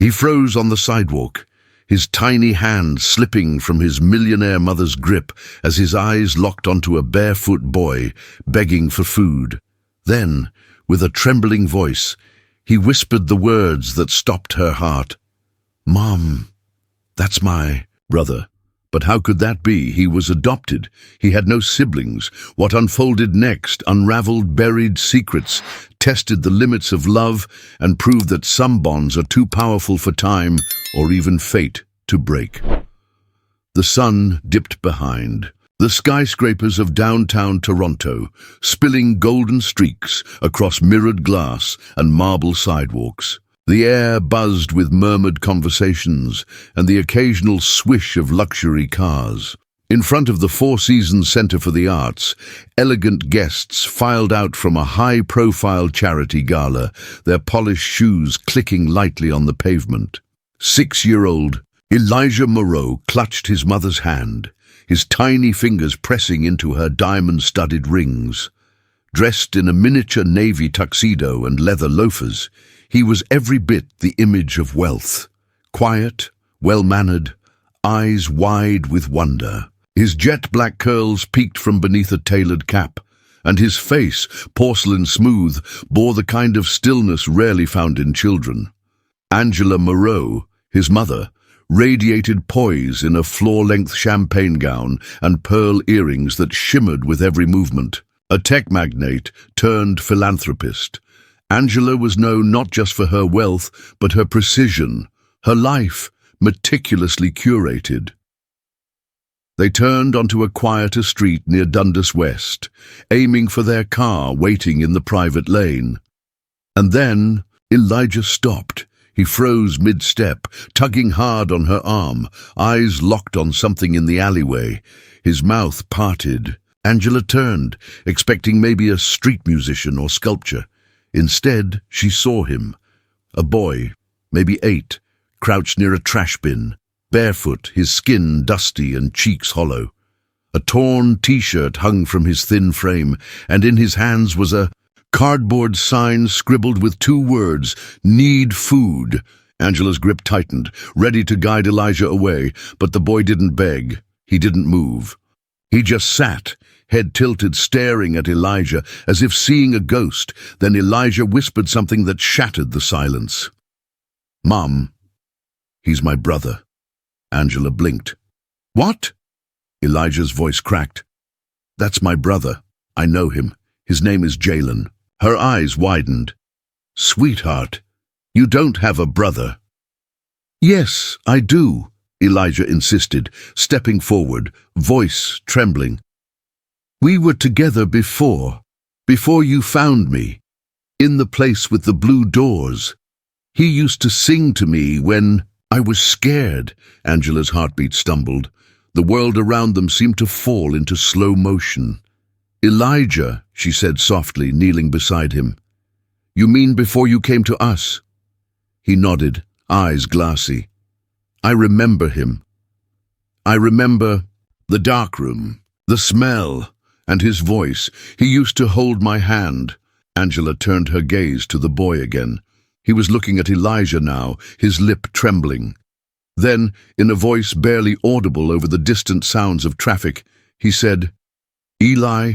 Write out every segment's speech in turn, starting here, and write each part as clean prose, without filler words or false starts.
He froze on the sidewalk, his tiny hand slipping from his millionaire mother's grip as his eyes locked onto a barefoot boy begging for food. Then, with a trembling voice, he whispered the words that stopped her heart. "Mom, that's my brother." But how could that be? He was adopted. He had no siblings. What unfolded next unraveled buried secrets, tested the limits of love, and proved that some bonds are too powerful for time or even fate to break. The sun dipped behind the skyscrapers of downtown Toronto, spilling golden streaks across mirrored glass and marble sidewalks. The air buzzed with murmured conversations and the occasional swish of luxury cars. In front of the Four Seasons Center for the Arts, elegant guests filed out from a high-profile charity gala, their polished shoes clicking lightly on the pavement. 6-year-old Elijah Moreau clutched his mother's hand, his tiny fingers pressing into her diamond-studded rings. Dressed in a miniature navy tuxedo and leather loafers, he was every bit the image of wealth. Quiet, well-mannered, eyes wide with wonder. His jet-black curls peeked from beneath a tailored cap, and his face, porcelain smooth, bore the kind of stillness rarely found in children. Angela Moreau, his mother, radiated poise in a floor-length champagne gown and pearl earrings that shimmered with every movement. A tech magnate turned philanthropist, Angela was known not just for her wealth, but her precision, her life meticulously curated. They turned onto a quieter street near Dundas West, aiming for their car waiting in the private lane. And then Elijah stopped. He froze mid-step, tugging hard on her arm, eyes locked on something in the alleyway, his mouth parted. Angela turned, expecting maybe a street musician or sculpture. Instead, she saw him, a boy, maybe 8, crouched near a trash bin, barefoot, his skin dusty and cheeks hollow. A torn T-shirt hung from his thin frame, and in his hands was a cardboard sign scribbled with 2 words, "Need food." Angela's grip tightened, ready to guide Elijah away, but the boy didn't beg. He didn't move. He just sat, head tilted, staring at Elijah as if seeing a ghost. Then Elijah whispered something that shattered the silence. "Mom, he's my brother." Angela blinked. "What?" Elijah's voice cracked. "That's my brother. I know him. His name is Jalen." Her eyes widened. "Sweetheart, you don't have a brother." "Yes, I do," Elijah insisted, stepping forward, voice trembling. "We were together before you found me, in the place with the blue doors. He used to sing to me when I was scared." Angela's heartbeat stumbled. The world around them seemed to fall into slow motion. "Elijah," she said softly, kneeling beside him. "You mean before you came to us?" He nodded, eyes glassy. "I remember him. I remember the darkroom, the smell, and his voice. He used to hold my hand." Angela turned her gaze to the boy again. He was looking at Elijah now, his lip trembling. Then, in a voice barely audible over the distant sounds of traffic, he said, "Eli."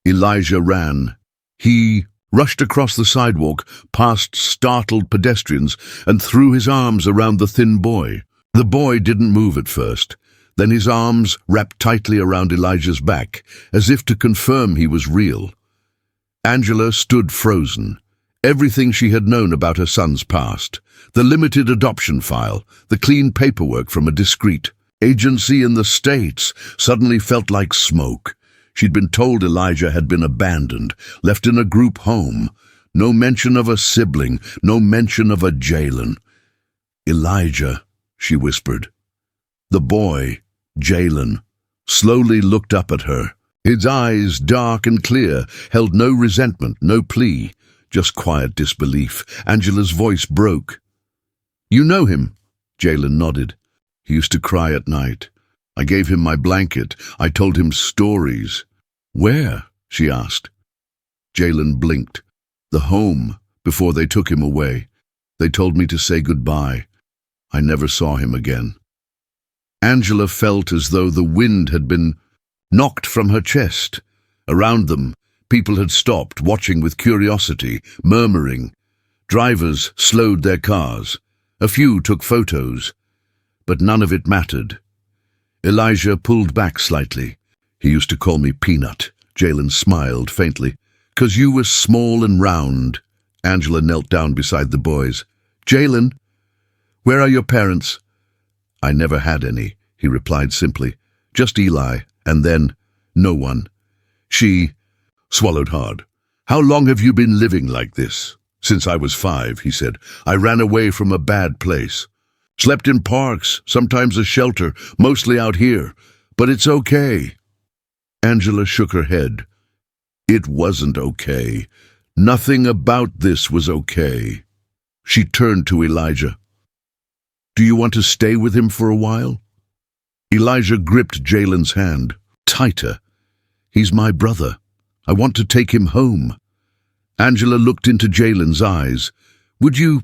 Elijah ran. He rushed across the sidewalk, past startled pedestrians, and threw his arms around the thin boy. The boy didn't move at first. Then his arms wrapped tightly around Elijah's back, as if to confirm he was real. Angela stood frozen. Everything she had known about her son's past, the limited adoption file, the clean paperwork from a discreet agency in the States, suddenly felt like smoke. She'd been told Elijah had been abandoned, left in a group home. No mention of a sibling, no mention of a Jalen. "Elijah," she whispered. The boy, Jalen, slowly looked up at her. His eyes, dark and clear, held no resentment, no plea, just quiet disbelief. Angela's voice broke. "You know him?" Jalen nodded. "He used to cry at night. I gave him my blanket. I told him stories." "Where?" she asked. Jalen blinked. "The home, before they took him away. They told me to say goodbye. I never saw him again. Angela felt as though the wind had been knocked from her chest. Around them, people had stopped, watching with curiosity, murmuring. Drivers slowed their cars. A few took photos, but none of it mattered. Elijah pulled back slightly. He used to call me Peanut. Jalen smiled faintly. 'Cause you were small and round. Angela knelt down beside the boys. Jalen, where are your parents? I never had any, he replied simply. Just Eli, and then no one. She swallowed hard. How long have you been living like this? Since I was 5, he said. I ran away from a bad place. Slept in parks, sometimes a shelter, mostly out here. But it's okay. Angela shook her head. It wasn't okay. Nothing about this was okay. She turned to Elijah. Do you want to stay with him for a while? Elijah gripped Jalen's hand, tighter. He's my brother. I want to take him home. Angela looked into Jalen's eyes. Would you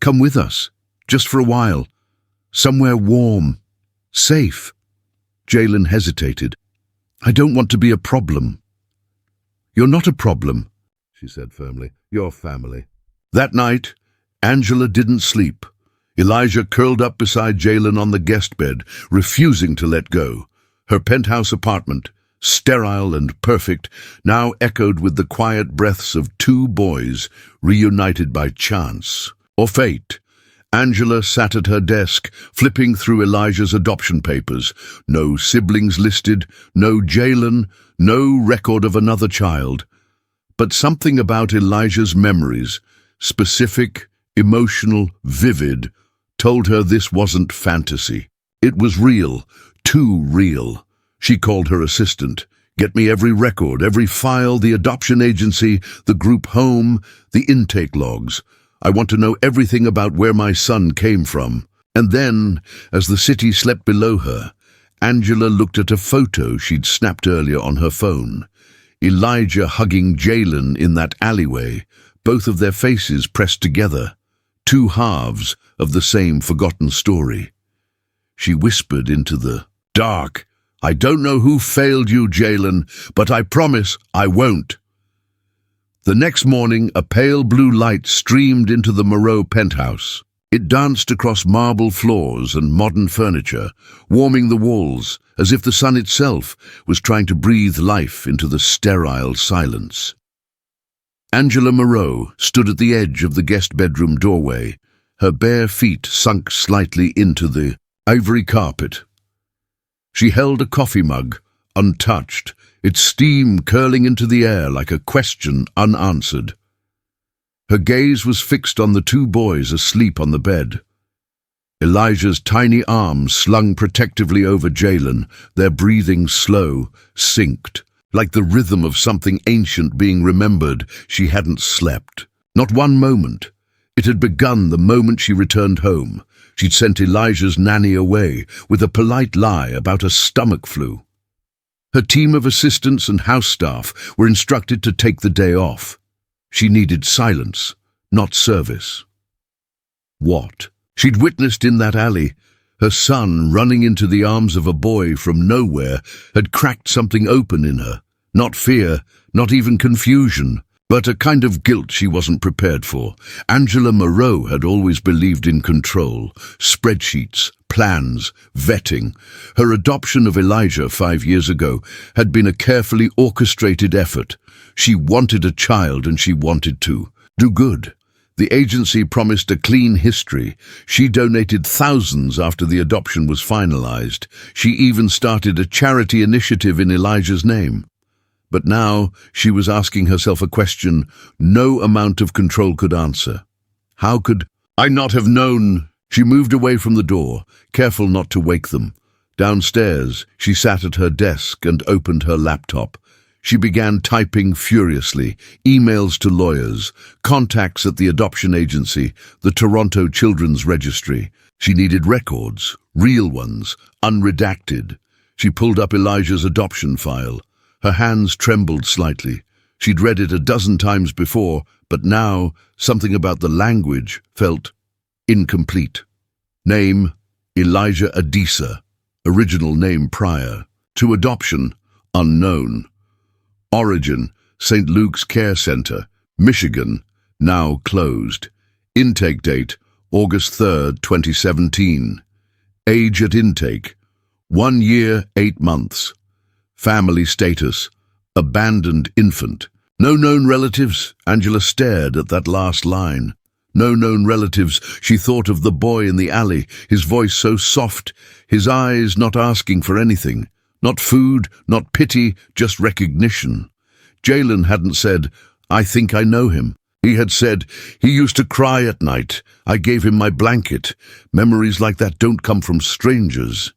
come with us, just for a while? Somewhere warm, safe. Jalen hesitated. I don't want to be a problem. You're not a problem, she said firmly. You're family. That night, Angela didn't sleep. Elijah curled up beside Jalen on the guest bed, refusing to let go. Her penthouse apartment, sterile and perfect, now echoed with the quiet breaths of 2 boys reunited by chance or fate. Angela sat at her desk, flipping through Elijah's adoption papers. No siblings listed, no Jalen, no record of another child. But something about Elijah's memories, specific, emotional, vivid, told her this wasn't fantasy. It was real, too real. She called her assistant. Get me every record, every file, the adoption agency, the group home, the intake logs. I want to know everything about where my son came from. And then, as the city slept below her, Angela looked at a photo she'd snapped earlier on her phone. Elijah hugging Jalen in that alleyway, both of their faces pressed together, 2 halves of the same forgotten story. She whispered into the dark, I don't know who failed you, Jalen, but I promise I won't. The next morning, a pale blue light streamed into the Moreau penthouse. It danced across marble floors and modern furniture, warming the walls, as if the sun itself was trying to breathe life into the sterile silence. Angela Moreau stood at the edge of the guest bedroom doorway, her bare feet sunk slightly into the ivory carpet. She held a coffee mug, untouched, its steam curling into the air like a question unanswered. Her gaze was fixed on the 2 boys asleep on the bed. Elijah's tiny arms slung protectively over Jalen, their breathing slow, synced, like the rhythm of something ancient being remembered. She hadn't slept. Not one moment. It had begun the moment she returned home. She'd sent Elijah's nanny away with a polite lie about a stomach flu. Her team of assistants and house staff were instructed to take the day off. She needed silence, not service. What she'd witnessed in that alley, her son running into the arms of a boy from nowhere, had cracked something open in her. Not fear, not even confusion, but a kind of guilt she wasn't prepared for. Angela Moreau had always believed in control, spreadsheets, plans, vetting. Her adoption of Elijah 5 years ago had been a carefully orchestrated effort. She wanted a child and she wanted to do good. The agency promised a clean history. She donated thousands after the adoption was finalized. She even started a charity initiative in Elijah's name. But now she was asking herself a question no amount of control could answer. How could I not have known? She moved away from the door, careful not to wake them. Downstairs, she sat at her desk and opened her laptop. She began typing furiously, emails to lawyers, contacts at the adoption agency, the Toronto Children's Registry. She needed records, real ones, unredacted. She pulled up Elijah's adoption file. Her hands trembled slightly. She'd read it a dozen times before, but now something about the language felt incomplete. Name, Elijah Adisa, original name prior. To adoption, unknown. Origin, St. Luke's Care Center, Michigan, now closed. Intake date, August 3rd, 2017. Age at intake, 1 year, 8 months. Family status, abandoned infant. No known relatives. Angela stared at that last line. No known relatives. She thought of the boy in the alley, his voice so soft, his eyes not asking for anything. Not food, not pity, just recognition. Jalen hadn't said, "I think I know him." He had said, "He used to cry at night. I gave him my blanket." Memories like that don't come from strangers.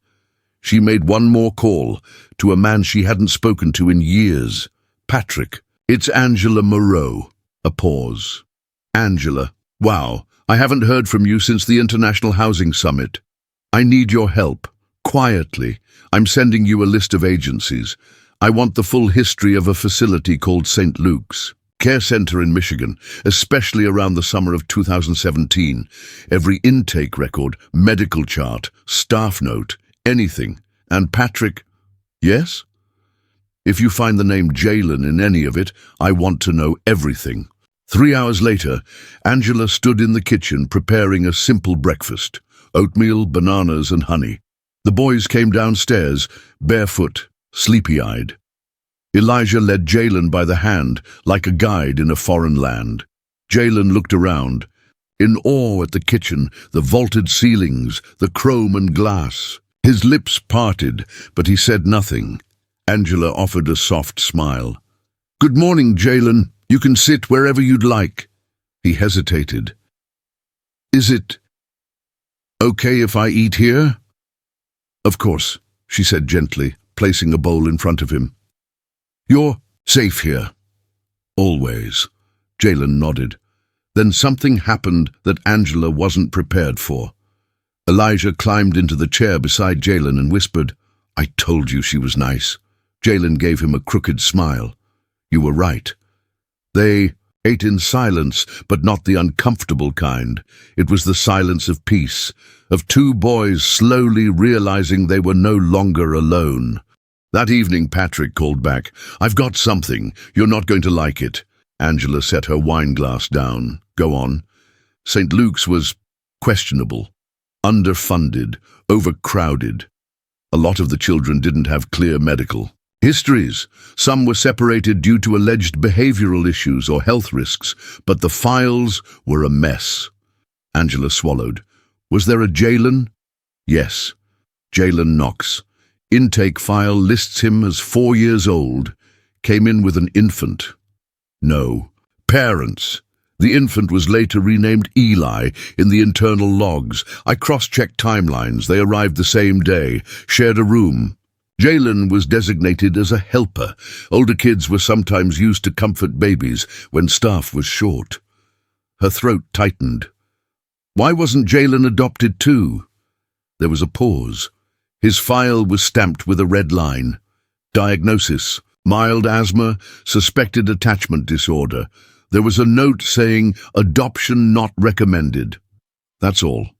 She made one more call to a man she hadn't spoken to in years. Patrick. "It's Angela Moreau." A pause. "Angela, wow, I haven't heard from you since the International Housing Summit. I need your help. Quietly. I'm sending you a list of agencies. I want the full history of a facility called St. Luke's Care Center in Michigan, especially around the summer of 2017. Every intake record, medical chart, staff note, anything. And Patrick, yes? If you find the name Jalen in any of it, I want to know everything." 3 hours later, Angela stood in the kitchen preparing a simple breakfast: oatmeal, bananas, and honey. The boys came downstairs, barefoot, sleepy-eyed. Elijah led Jalen by the hand, like a guide in a foreign land. Jalen looked around, in awe at the kitchen, the vaulted ceilings, the chrome and glass. His lips parted, but he said nothing. Angela offered a soft smile. "Good morning, Jalen. You can sit wherever you'd like." He hesitated. "Is it okay if I eat here?" "Of course," she said gently, placing a bowl in front of him. "You're safe here." "Always." Jalen nodded. Then something happened that Angela wasn't prepared for. Elijah climbed into the chair beside Jalen and whispered, "I told you she was nice." Jalen gave him a crooked smile. "You were right." They ate in silence, but not the uncomfortable kind. It was the silence of peace, of two boys slowly realizing they were no longer alone. That evening, Patrick called back. "I've got something. You're not going to like it." Angela set her wine glass down. "Go on." St. Luke's was questionable, underfunded, overcrowded. A lot of the children didn't have clear medical histories. Some were separated due to alleged behavioral issues or health risks, but the files were a mess. Angela swallowed. "Was there a Jalen?" "Yes. Jalen Knox. Intake file lists him as 4 years old. Came in with an infant." "No. Parents. The infant was later renamed Eli in the internal logs. I cross-checked timelines. They arrived the same day, shared a room. Jalen was designated as a helper. Older kids were sometimes used to comfort babies when staff was short." Her throat tightened. "Why wasn't Jalen adopted too?" There was a pause. His file was stamped with a red line. Diagnosis: mild asthma, suspected attachment disorder. There was a note saying, "Adoption not recommended." That's all.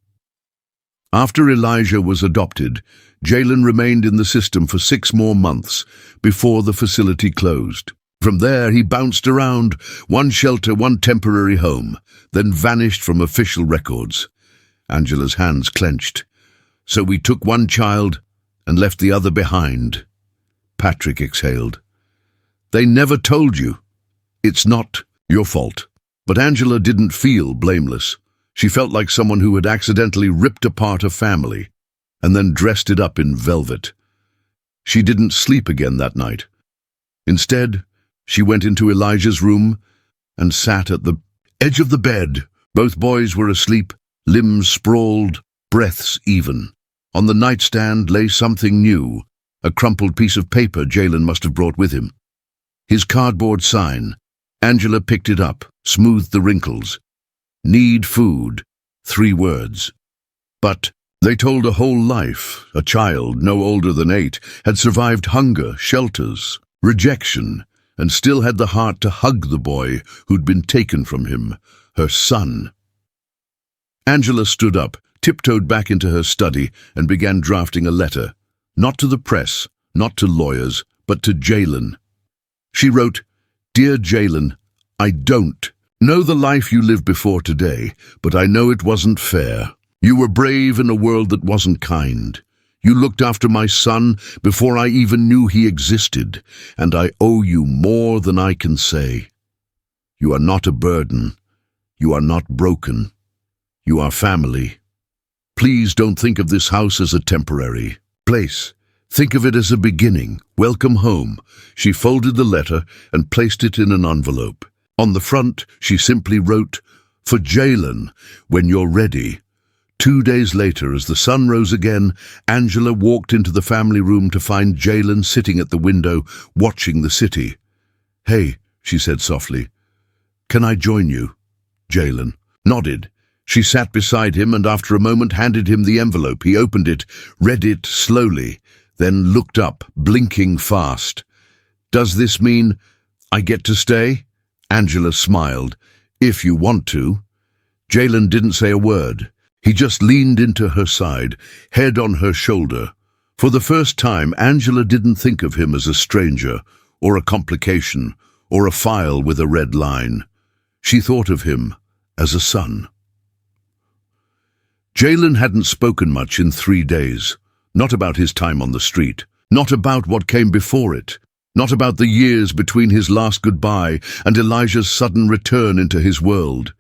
After Elijah was adopted, Jalen remained in the system for 6 more months before the facility closed. From there, he bounced around, one shelter, one temporary home, then vanished from official records. Angela's hands clenched. "So we took one child and left the other behind." Patrick exhaled. "They never told you." "It's not your fault." But Angela didn't feel blameless. She felt like someone who had accidentally ripped apart a family and then dressed it up in velvet. She didn't sleep again that night. Instead, she went into Elijah's room and sat at the edge of the bed. Both boys were asleep, limbs sprawled, breaths even. On the nightstand lay something new, a crumpled piece of paper Jalen must have brought with him. His cardboard sign. Angela picked it up, smoothed the wrinkles. "Need food." 3 words. But they told a whole life. A child, no older than 8, had survived hunger, shelters, rejection, and still had the heart to hug the boy who'd been taken from him, her son. Angela stood up, tiptoed back into her study, and began drafting a letter. Not to the press, not to lawyers, but to Jalen. She wrote, "Dear Jalen, I don't know the life you lived before today, but I know it wasn't fair. You were brave in a world that wasn't kind. You looked after my son before I even knew he existed, and I owe you more than I can say. You are not a burden. You are not broken. You are family. Please don't think of this house as a temporary place. Think of it as a beginning. Welcome home." She folded the letter and placed it in an envelope. On the front, she simply wrote, "For Jalen, when you're ready." 2 days later, as the sun rose again, Angela walked into the family room to find Jalen sitting at the window, watching the city. "Hey," she said softly, "can I join you?" Jalen nodded. She sat beside him and after a moment handed him the envelope. He opened it, read it slowly, then looked up, blinking fast. "Does this mean I get to stay?" Angela smiled. "If you want to." Jalen didn't say a word. He just leaned into her side, head on her shoulder. For the first time, Angela didn't think of him as a stranger, or a complication, or a file with a red line. She thought of him as a son. Jalen hadn't spoken much in 3 days. Not about his time on the street. Not about what came before it. Not about the years between his last goodbye and Elijah's sudden return into his world.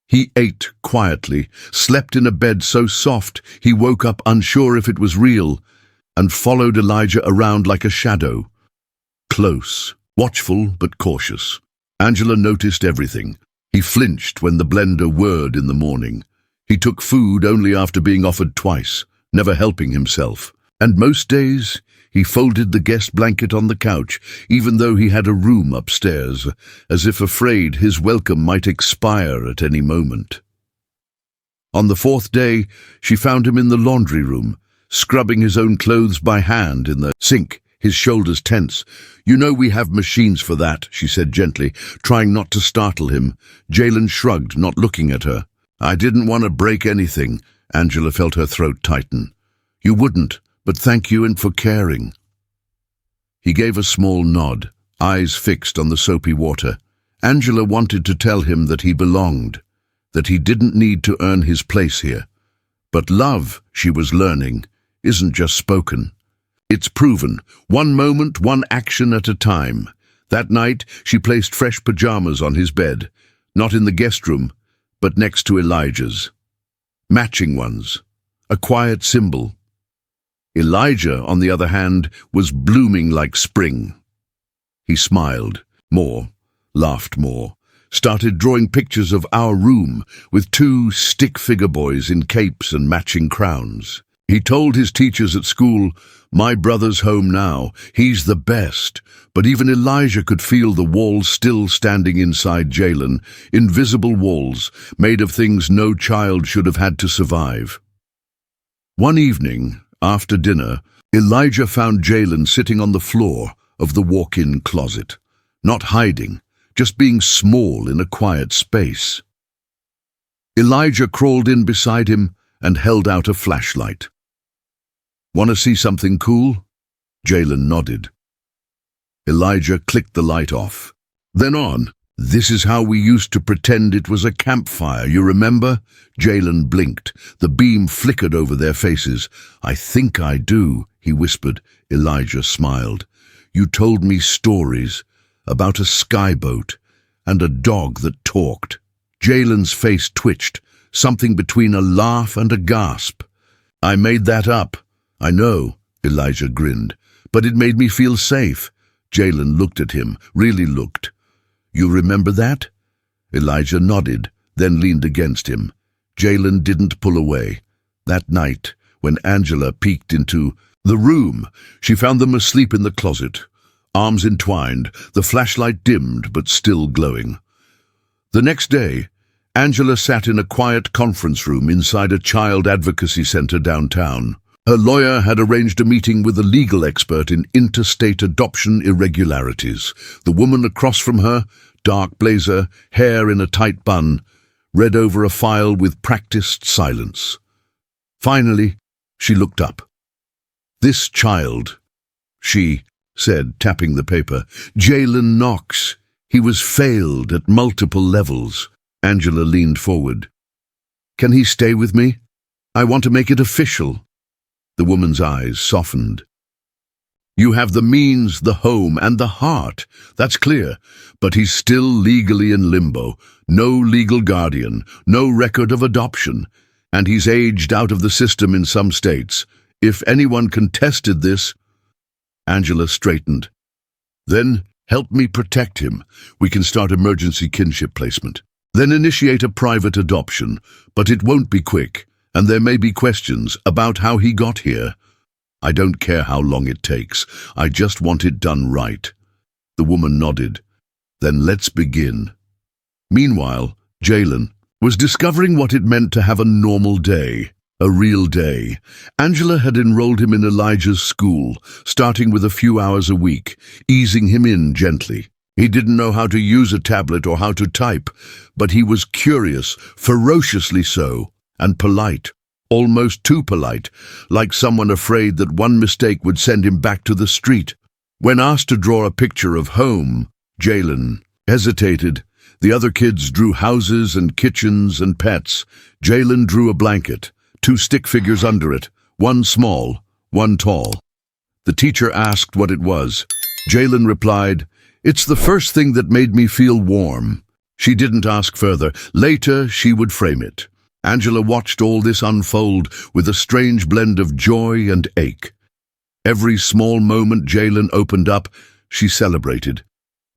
He ate quietly, slept in a bed so soft he woke up unsure if it was real, and followed Elijah around like a shadow. Close, watchful but cautious. Angela noticed everything. He flinched when the blender whirred in the morning. He took food only after being offered twice, never helping himself. And most days, he folded the guest blanket on the couch, even though he had a room upstairs, as if afraid his welcome might expire at any moment. On the 4th day, she found him in the laundry room, scrubbing his own clothes by hand in the sink, his shoulders tense. "You know we have machines for that," she said gently, trying not to startle him. Jalen shrugged, not looking at her. "I didn't want to break anything." Angela felt her throat tighten. "You wouldn't, but thank you and for caring." He gave a small nod, eyes fixed on the soapy water. Angela wanted to tell him that he belonged, that he didn't need to earn his place here. But love, she was learning, isn't just spoken. It's proven, one moment, one action at a time. That night, she placed fresh pajamas on his bed, not in the guest room, but next to Elijah's. Matching ones, a quiet symbol. Elijah, on the other hand, was blooming like spring. He smiled more, laughed more, started drawing pictures of our room with 2 stick-figure boys in capes and matching crowns. He told his teachers at school, "My brother's home now, he's the best." But even Elijah could feel the walls still standing inside Jalen, invisible walls made of things no child should have had to survive. One evening, after dinner, Elijah found Jalen sitting on the floor of the walk-in closet, not hiding, just being small in a quiet space. Elijah crawled in beside him and held out a flashlight. "Want to see something cool?" Jalen nodded. Elijah clicked the light off. Then on. "This is how we used to pretend it was a campfire, you remember?" Jalen blinked. The beam flickered over their faces. "I think I do," he whispered. Elijah smiled. "You told me stories about a skyboat and a dog that talked." Jalen's face twitched, something between a laugh and a gasp. "I made that up." "I know," Elijah grinned, "but it made me feel safe." Jalen looked at him, really looked. "You remember that?" Elijah nodded, then leaned against him. Jalen didn't pull away. That night, when Angela peeked into the room, she found them asleep in the closet, arms entwined, the flashlight dimmed but still glowing. The next day, Angela sat in a quiet conference room inside a child advocacy center downtown. Her lawyer had arranged a meeting with a legal expert in interstate adoption irregularities. The woman across from her, dark blazer, hair in a tight bun, read over a file with practiced silence. Finally, she looked up. "This child," she said, tapping the paper, "Jalen Knox. He was failed at multiple levels." Angela leaned forward. "Can he stay with me? I want to make it official." The woman's eyes softened. "You have the means, the home, and the heart. That's clear. But he's still legally in limbo. No legal guardian, no record of adoption. And he's aged out of the system in some states. If anyone contested this—" Angela straightened. "Then help me protect him. We can start emergency kinship placement. Then initiate a private adoption. But it won't be quick. And there may be questions about how he got here. I don't care how long it takes. I just want it done right." The woman nodded. "Then let's begin." Meanwhile, Jalen was discovering what it meant to have a normal day, a real day. Angela had enrolled him in Elijah's school, starting with a few hours a week, easing him in gently. He didn't know how to use a tablet or how to type, but he was curious, ferociously so, and polite, almost too polite, like someone afraid that one mistake would send him back to the street. When asked to draw a picture of home, Jalen hesitated. The other kids drew houses and kitchens and pets. Jalen drew a blanket, 2 stick figures under it, one small, one tall. The teacher asked what it was. Jalen replied, "It's the first thing that made me feel warm." She didn't ask further. Later, she would frame it. Angela watched all this unfold with a strange blend of joy and ache. Every small moment Jalen opened up, she celebrated.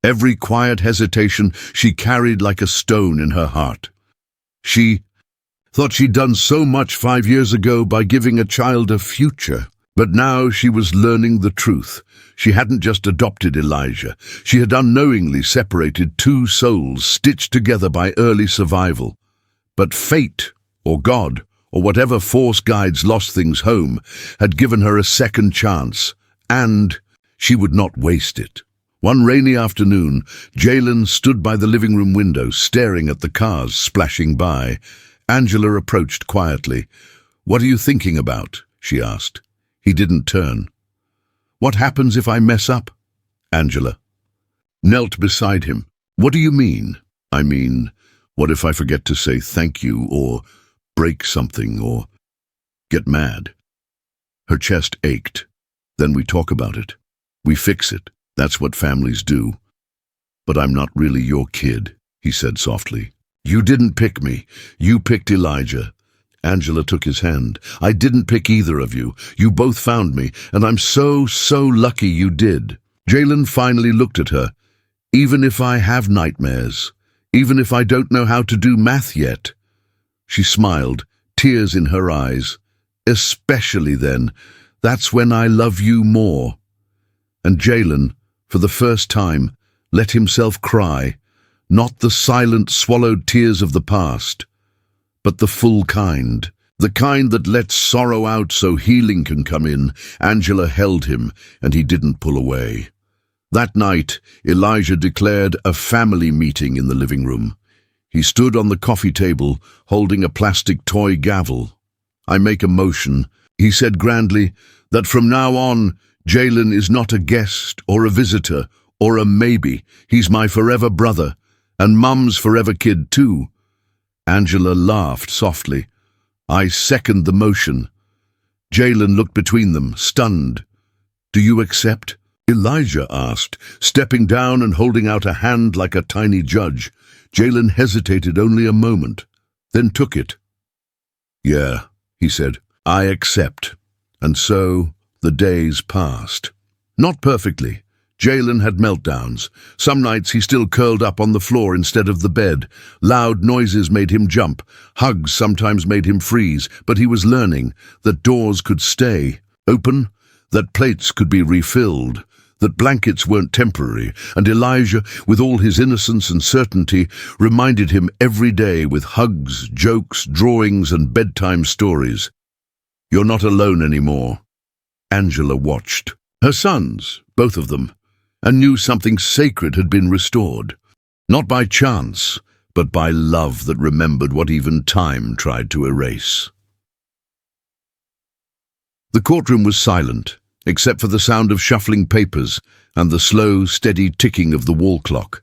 Every quiet hesitation she carried like a stone in her heart. She thought she'd done so much 5 years ago by giving a child a future. But now she was learning the truth. She hadn't just adopted Elijah. She had unknowingly separated 2 souls stitched together by early survival. But fate, or God, or whatever force guides lost things home, had given her a second chance, and she would not waste it. One rainy afternoon, Jalen stood by the living room window, staring at the cars splashing by. Angela approached quietly. "What are you thinking about?" she asked. He didn't turn. "What happens if I mess up?" Angela knelt beside him. "What do you mean?" "I mean, what if I forget to say thank you, or break something, or get mad?" Her chest ached. "Then we talk about it. We fix it. That's what families do." "But I'm not really your kid," he said softly. "You didn't pick me. You picked Elijah." Angela took his hand. "I didn't pick either of you. You both found me, and I'm so lucky you did." Jalen finally looked at her. "Even if I have nightmares, even if I don't know how to do math yet." She smiled, tears in her eyes. "Especially then. That's when I love you more." And Jalen, for the first time, let himself cry, not the silent, swallowed tears of the past, but the full kind, the kind that lets sorrow out so healing can come in. Angela held him, and he didn't pull away. That night, Elijah declared a family meeting in the living room. He stood on the coffee table, holding a plastic toy gavel. "I make a motion," he said grandly, "that from now on, Jalen is not a guest or a visitor or a maybe. He's my forever brother, and Mum's forever kid too." Angela laughed softly. "I second the motion." Jalen looked between them, stunned. "Do you accept?" Elijah asked, stepping down and holding out a hand like a tiny judge. Jalen hesitated only a moment, then took it. "Yeah," he said, "I accept." And so the days passed. Not perfectly. Jalen had meltdowns. Some nights he still curled up on the floor instead of the bed. Loud noises made him jump. Hugs sometimes made him freeze, but he was learning that doors could stay open, that plates could be refilled, that blankets weren't temporary, and Elijah, with all his innocence and certainty, reminded him every day with hugs, jokes, drawings, and bedtime stories. You're not alone anymore." Angela watched. Her sons, both of them, and knew something sacred had been restored. Not by chance, but by love that remembered what even time tried to erase. The courtroom was silent, except for the sound of shuffling papers and the slow, steady ticking of the wall clock.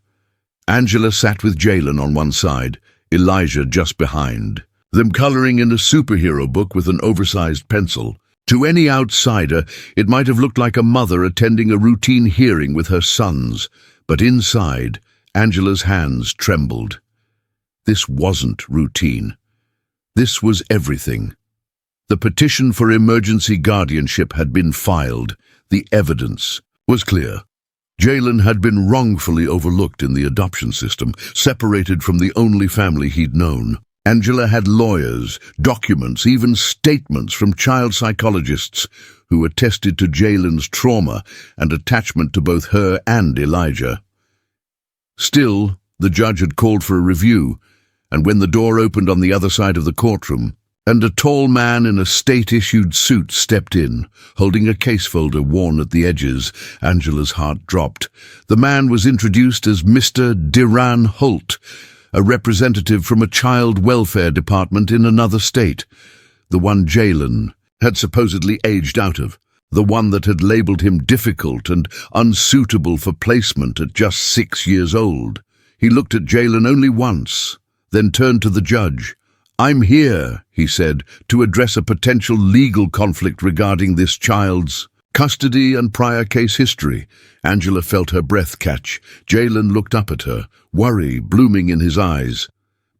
Angela sat with Jalen on one side, Elijah just behind, them coloring in a superhero book with an oversized pencil. To any outsider, it might have looked like a mother attending a routine hearing with her sons, but inside, Angela's hands trembled. This wasn't routine. This was everything. The petition for emergency guardianship had been filed. The evidence was clear. Jalen had been wrongfully overlooked in the adoption system, separated from the only family he'd known. Angela had lawyers, documents, even statements from child psychologists who attested to Jalen's trauma and attachment to both her and Elijah. Still, the judge had called for a review, and when the door opened on the other side of the courtroom, and a tall man in a state-issued suit stepped in, holding a case folder worn at the edges, Angela's heart dropped. The man was introduced as Mr. Diran Holt, a representative from a child welfare department in another state, the one Jalen had supposedly aged out of, the one that had labeled him difficult and unsuitable for placement at just 6 years old. He looked at Jalen only once, then turned to the judge. "I'm here," he said, "to address a potential legal conflict regarding this child's custody and prior case history." Angela felt her breath catch. Jalen looked up at her, worry blooming in his eyes.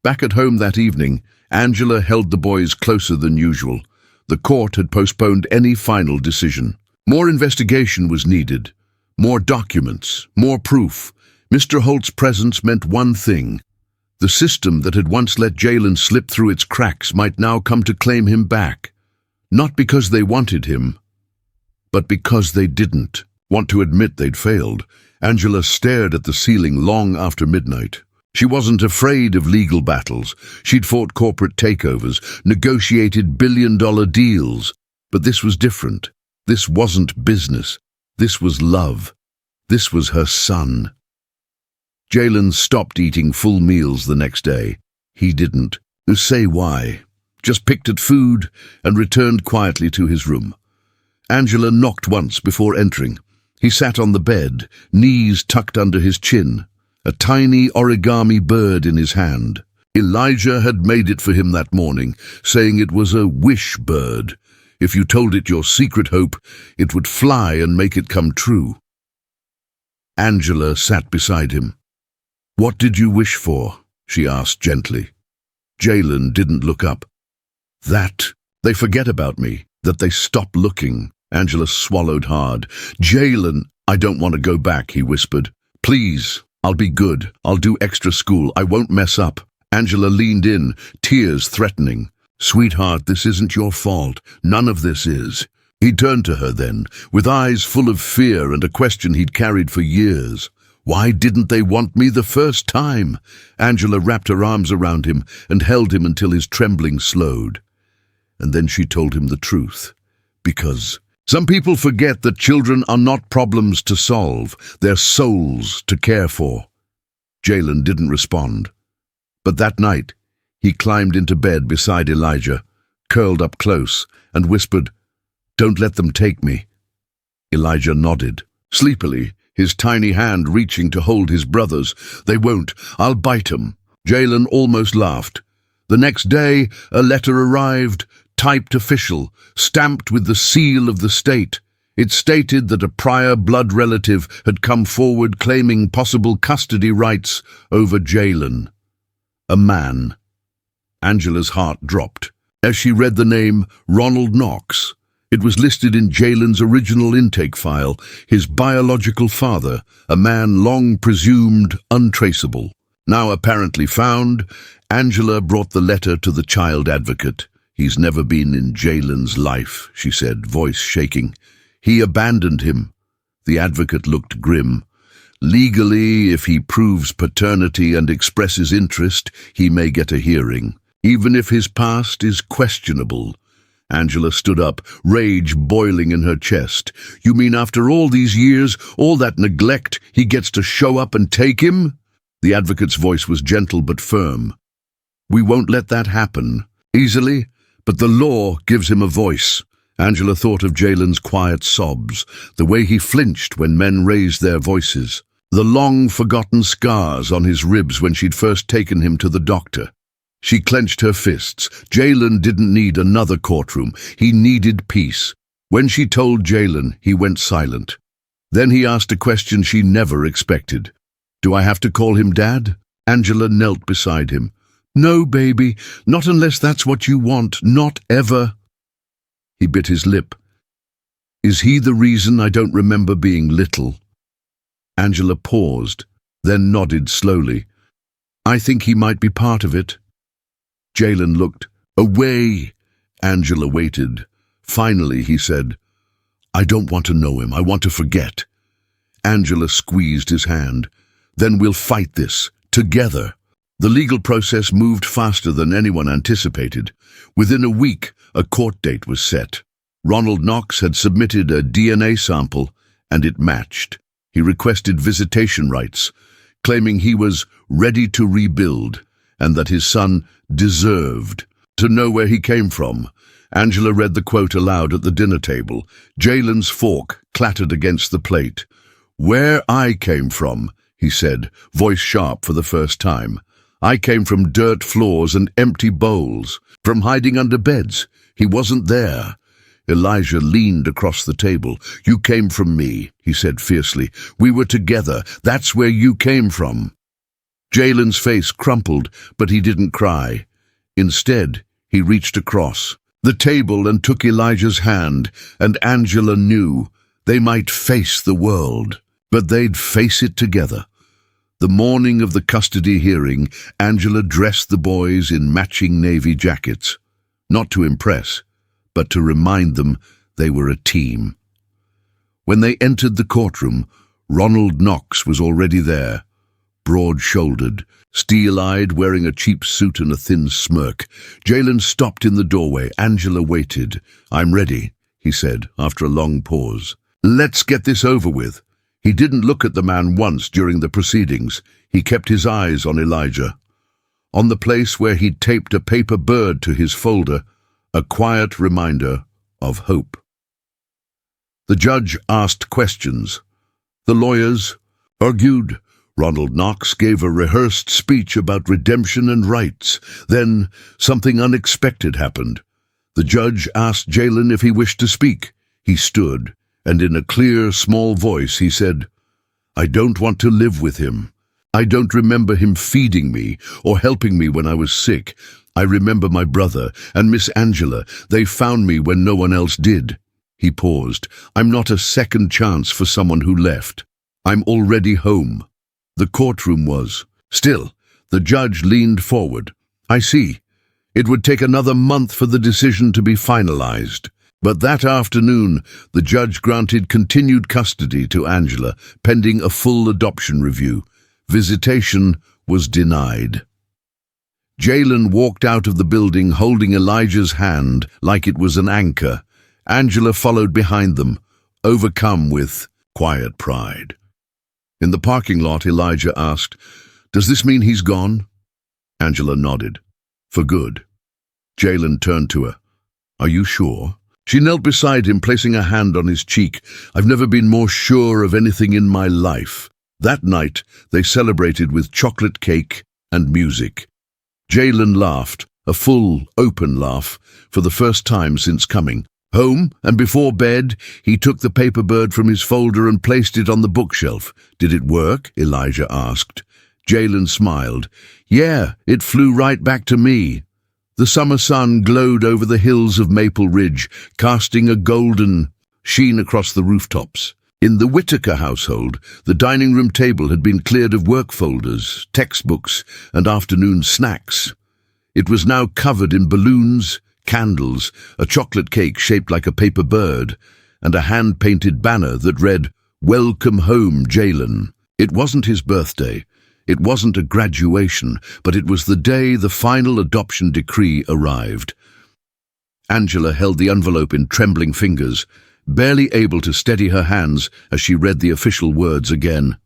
Back at home that evening, Angela held the boys closer than usual. The court had postponed any final decision. More investigation was needed. More documents, more proof. Mr. Holt's presence meant one thing. The system that had once let Jalen slip through its cracks might now come to claim him back. Not because they wanted him, but because they didn't want to admit they'd failed. Angela stared at the ceiling long after midnight. She wasn't afraid of legal battles. She'd fought corporate takeovers, negotiated billion-dollar deals. But this was different. This wasn't business. This was love. This was her son. Jalen stopped eating full meals the next day. He didn't. Say why. Just picked at food and returned quietly to his room. Angela knocked once before entering. He sat on the bed, knees tucked under his chin, a tiny origami bird in his hand. Elijah had made it for him that morning, saying it was a wish bird. If you told it your secret hope, it would fly and make it come true. Angela sat beside him. "What did you wish for?" she asked gently. Jalen didn't look up. "That they forget about me, that they stop looking." Angela swallowed hard. "Jalen, I don't want to go back," he whispered. "Please, I'll be good. I'll do extra school. I won't mess up." Angela leaned in, tears threatening. "Sweetheart, this isn't your fault. None of this is." He turned to her then, with eyes full of fear and a question he'd carried for years. "Why didn't they want me the first time?" Angela wrapped her arms around him and held him until his trembling slowed. And then she told him the truth. Because some people forget that children are not problems to solve, they're souls to care for. Jalen didn't respond. But that night, he climbed into bed beside Elijah, curled up close, and whispered, "Don't let them take me." Elijah nodded, sleepily, his tiny hand reaching to hold his brother's. "They won't. I'll bite 'em." Jalen almost laughed. The next day, a letter arrived, typed official, stamped with the seal of the state. It stated that a prior blood relative had come forward claiming possible custody rights over Jalen. A man. Angela's heart dropped as she read the name Ronald Knox. It was listed in Jalen's original intake file, his biological father, a man long presumed untraceable. Now apparently found, Angela brought the letter to the child advocate. "He's never been in Jalen's life," she said, voice shaking. "He abandoned him." The advocate looked grim. "Legally, if he proves paternity and expresses interest, he may get a hearing, even if his past is questionable." Angela stood up, rage boiling in her chest. You mean after all these years, all that neglect, he gets to show up and take him? The advocate's voice was gentle but firm. We won't let that happen. Easily, but the law gives him a voice. Angela thought of Jalen's quiet sobs, the way he flinched when men raised their voices, the long-forgotten scars on his ribs when she'd first taken him to the doctor. She clenched her fists. Jalen didn't need another courtroom. He needed peace. When she told Jalen, he went silent. Then he asked a question she never expected. Do I have to call him Dad? Angela knelt beside him. No, baby, not unless that's what you want, not ever. He bit his lip. Is he the reason I don't remember being little? Angela paused, then nodded slowly. I think he might be part of it. Jalen looked. Away! Angela waited. Finally, he said, I don't want to know him. I want to forget. Angela squeezed his hand. Then we'll fight this, together. The legal process moved faster than anyone anticipated. Within a week, a court date was set. Ronald Knox had submitted a DNA sample, and it matched. He requested visitation rights, claiming he was ready to rebuild, and that his son deserved to know where he came from. Angela read the quote aloud at the dinner table. Jalen's fork clattered against the plate. Where I came from, he said, voice sharp for the first time. I came from dirt floors and empty bowls, from hiding under beds. He wasn't there. Elijah leaned across the table. You came from me, he said fiercely. We were together. That's where you came from. Jalen's face crumpled, but he didn't cry. Instead, he reached across the table and took Elijah's hand, and Angela knew they might face the world, but they'd face it together. The morning of the custody hearing, Angela dressed the boys in matching navy jackets, not to impress, but to remind them they were a team. When they entered the courtroom, Ronald Knox was already there, broad-shouldered, steel-eyed, wearing a cheap suit and a thin smirk. Jalen stopped in the doorway. Angela waited. I'm ready, he said, after a long pause. Let's get this over with. He didn't look at the man once during the proceedings. He kept his eyes on Elijah. On the place where he'd taped a paper bird to his folder, a quiet reminder of hope. The judge asked questions. The lawyers argued. Ronald Knox gave a rehearsed speech about redemption and rights. Then something unexpected happened. The judge asked Jalen if he wished to speak. He stood, and in a clear, small voice he said, I don't want to live with him. I don't remember him feeding me or helping me when I was sick. I remember my brother and Miss Angela. They found me when no one else did. He paused. I'm not a second chance for someone who left. I'm already home. The courtroom was. Still, the judge leaned forward. I see. It would take another month for the decision to be finalized. But that afternoon, the judge granted continued custody to Angela, pending a full adoption review. Visitation was denied. Jalen walked out of the building holding Elijah's hand like it was an anchor. Angela followed behind them, overcome with quiet pride. In the parking lot, Elijah asked, Does this mean he's gone? Angela nodded. For good. Jalen turned to her. Are you sure? She knelt beside him, placing a hand on his cheek. I've never been more sure of anything in my life. That night, they celebrated with chocolate cake and music. Jalen laughed, a full, open laugh, for the first time since coming. Home, and before bed, he took the paper bird from his folder and placed it on the bookshelf. Did it work? Elijah asked. Jalen smiled. Yeah, it flew right back to me. The summer sun glowed over the hills of Maple Ridge, casting a golden sheen across the rooftops. In the Whitaker household, the dining room table had been cleared of work folders, textbooks, and afternoon snacks. It was now covered in balloons, candles, a chocolate cake shaped like a paper bird, and a hand-painted banner that read, Welcome home, Jalen. It wasn't his birthday. It wasn't a graduation, but it was the day the final adoption decree arrived. Angela held the envelope in trembling fingers, barely able to steady her hands as she read the official words again.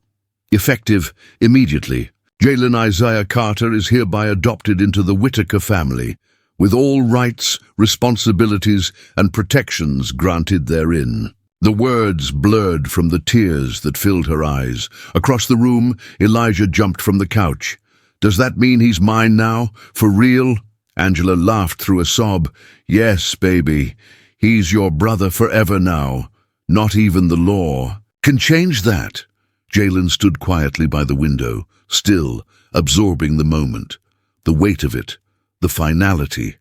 Effective immediately. Jalen Isaiah Carter is hereby adopted into the Whitaker family, with all rights, responsibilities, and protections granted therein. The words blurred from the tears that filled her eyes. Across the room, Elijah jumped from the couch. "Does that mean he's mine now? For real?" Angela laughed through a sob. "Yes, baby. He's your brother forever now. Not even the law can change that." Jalen stood quietly by the window, still, absorbing the moment. The weight of it, the finality,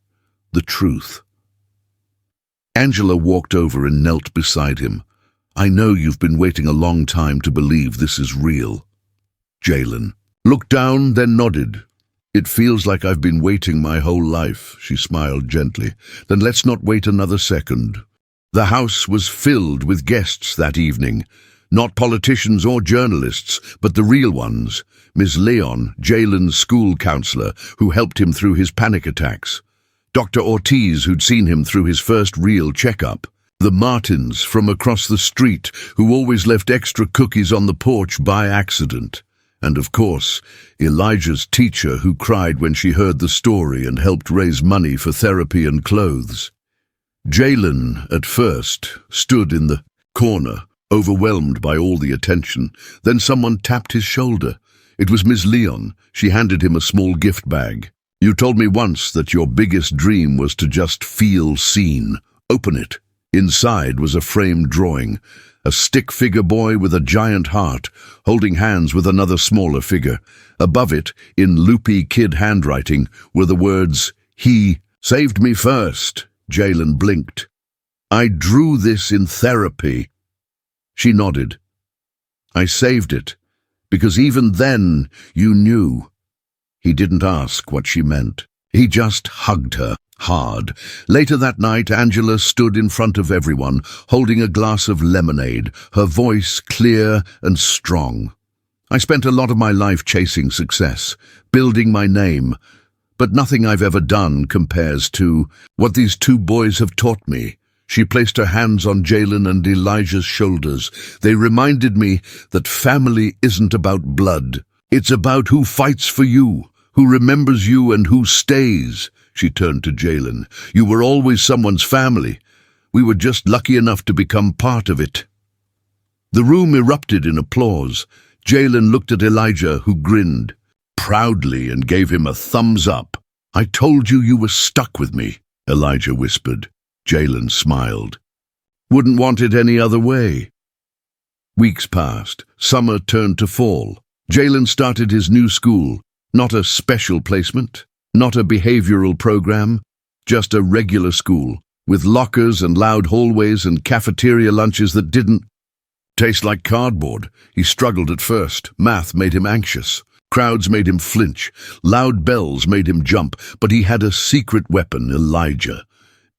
the truth. Angela walked over and knelt beside him. "I know you've been waiting a long time to believe this is real." Jalen looked down, then nodded. "It feels like I've been waiting my whole life," she smiled gently. "Then let's not wait another second." The house was filled with guests that evening. Not politicians or journalists, but the real ones. Ms. Leon, Jalen's school counselor, who helped him through his panic attacks. Dr. Ortiz, who'd seen him through his first real checkup. The Martins from across the street, who always left extra cookies on the porch by accident. And of course, Elijah's teacher, who cried when she heard the story and helped raise money for therapy and clothes. Jalen, at first, stood in the corner, overwhelmed by all the attention. Then someone tapped his shoulder. It was Miss Leon. She handed him a small gift bag. "You told me once that your biggest dream was to just feel seen. Open it." Inside was a framed drawing, a stick figure boy with a giant heart, holding hands with another smaller figure. Above it, in loopy kid handwriting, were the words, "He saved me first." Jalen blinked. "I drew this in therapy." She nodded. "I saved it, because even then you knew." He didn't ask what she meant. He just hugged her, hard. Later that night, Angela stood in front of everyone, holding a glass of lemonade, her voice clear and strong. "I spent a lot of my life chasing success, building my name, but nothing I've ever done compares to what these two boys have taught me." She placed her hands on Jalen and Elijah's shoulders. "They reminded me that family isn't about blood. It's about who fights for you, who remembers you, and who stays." She turned to Jalen. "You were always someone's family. We were just lucky enough to become part of it." The room erupted in applause. Jalen looked at Elijah, who grinned proudly and gave him a thumbs up. "I told you you were stuck with me," Elijah whispered. Jalen smiled. "Wouldn't want it any other way." Weeks passed. Summer turned to fall. Jalen started his new school. Not a special placement, not a behavioral program, just a regular school, with lockers and loud hallways and cafeteria lunches that didn't taste like cardboard. He struggled at first. Math made him anxious. Crowds made him flinch. Loud bells made him jump. But he had a secret weapon, Elijah.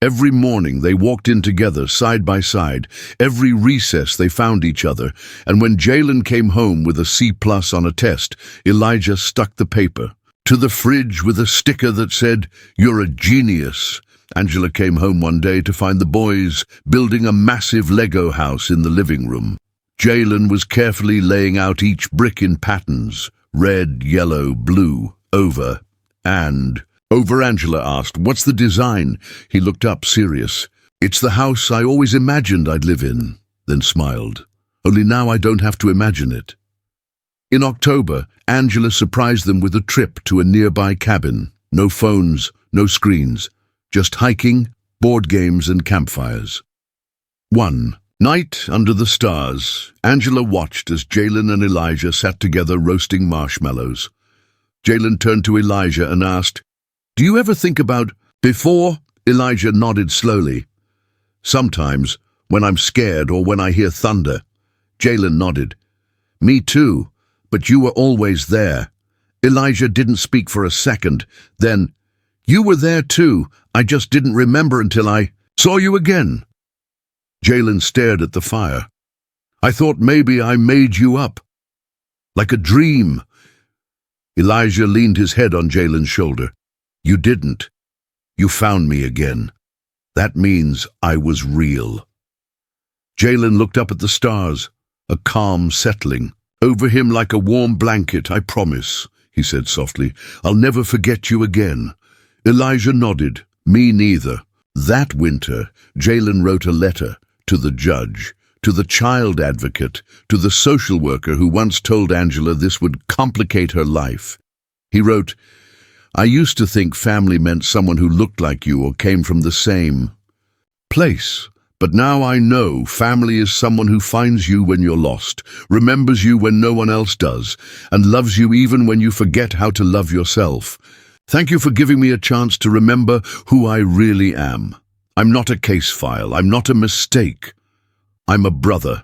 Every morning they walked in together, side by side. Every recess they found each other. And when Jalen came home with a C+ on a test, Elijah stuck the paper to the fridge with a sticker that said, "You're a genius." Angela came home one day to find the boys building a massive Lego house in the living room. Jalen was carefully laying out each brick in patterns, red, yellow, blue, over, and over. Angela asked, "What's the design?" He looked up, serious. "It's the house I always imagined I'd live in," then smiled. "Only now I don't have to imagine it." In October, Angela surprised them with a trip to a nearby cabin. No phones, no screens, just hiking, board games, and campfires. One night under the stars, Angela watched as Jalen and Elijah sat together roasting marshmallows. Jalen turned to Elijah and asked, "Do you ever think about before?" Elijah nodded slowly. "Sometimes, when I'm scared or when I hear thunder." Jalen nodded. "Me too, but you were always there." Elijah didn't speak for a second. Then, "You were there too. I just didn't remember until I saw you again." Jalen stared at the fire. "I thought maybe I made you up. Like a dream." Elijah leaned his head on Jalen's shoulder. "You didn't. You found me again." That means I was real. Jalen looked up at the stars, a calm settling. Over him like a warm blanket, I promise, he said softly. I'll never forget you again. Elijah nodded. Me neither. That winter, Jalen wrote a letter to the judge, to the child advocate, to the social worker who once told Angela this would complicate her life. He wrote, I used to think family meant someone who looked like you or came from the same place. But now I know family is someone who finds you when you're lost, remembers you when no one else does, and loves you even when you forget how to love yourself. Thank you for giving me a chance to remember who I really am. I'm not a case file. I'm not a mistake. I'm a brother.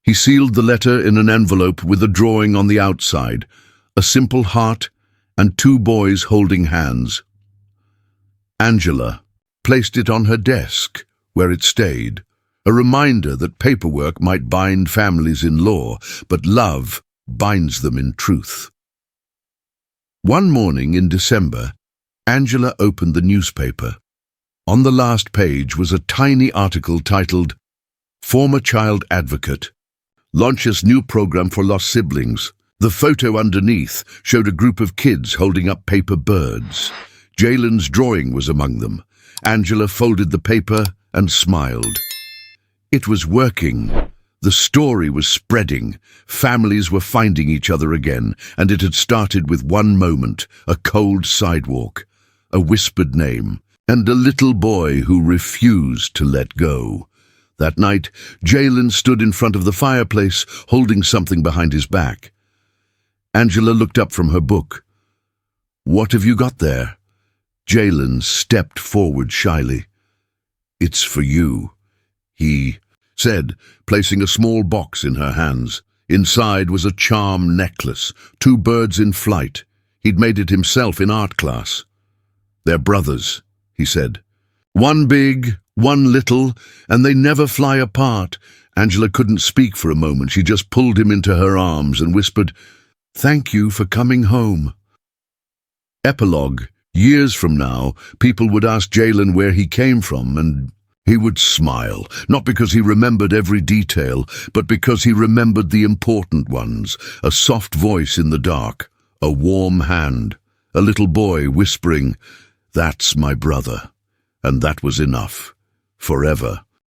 He sealed the letter in an envelope with a drawing on the outside, a simple heart and 2 boys holding hands. Angela placed it on her desk, where it stayed, a reminder that paperwork might bind families in law, but love binds them in truth. One morning in December, Angela opened the newspaper. On the last page was a tiny article titled, Former Child Advocate launches new program for lost siblings. The photo underneath showed a group of kids holding up paper birds. Jalen's drawing was among them. Angela folded the paper and smiled. It was working. The story was spreading. Families were finding each other again, and it had started with one moment, a cold sidewalk, a whispered name, and a little boy who refused to let go. That night, Jalen stood in front of the fireplace, holding something behind his back. Angela looked up from her book. What have you got there? Jalen stepped forward shyly. It's for you, he said, placing a small box in her hands. Inside was a charm necklace, 2 birds in flight. He'd made it himself in art class. They're brothers, he said. One big, one little, and they never fly apart. Angela couldn't speak for a moment. She just pulled him into her arms and whispered, Thank you for coming home. Epilogue. Years from now, people would ask Jalen where he came from, and he would smile, not because he remembered every detail, but because he remembered the important ones, a soft voice in the dark, a warm hand, a little boy whispering, That's my brother. And that was enough, forever.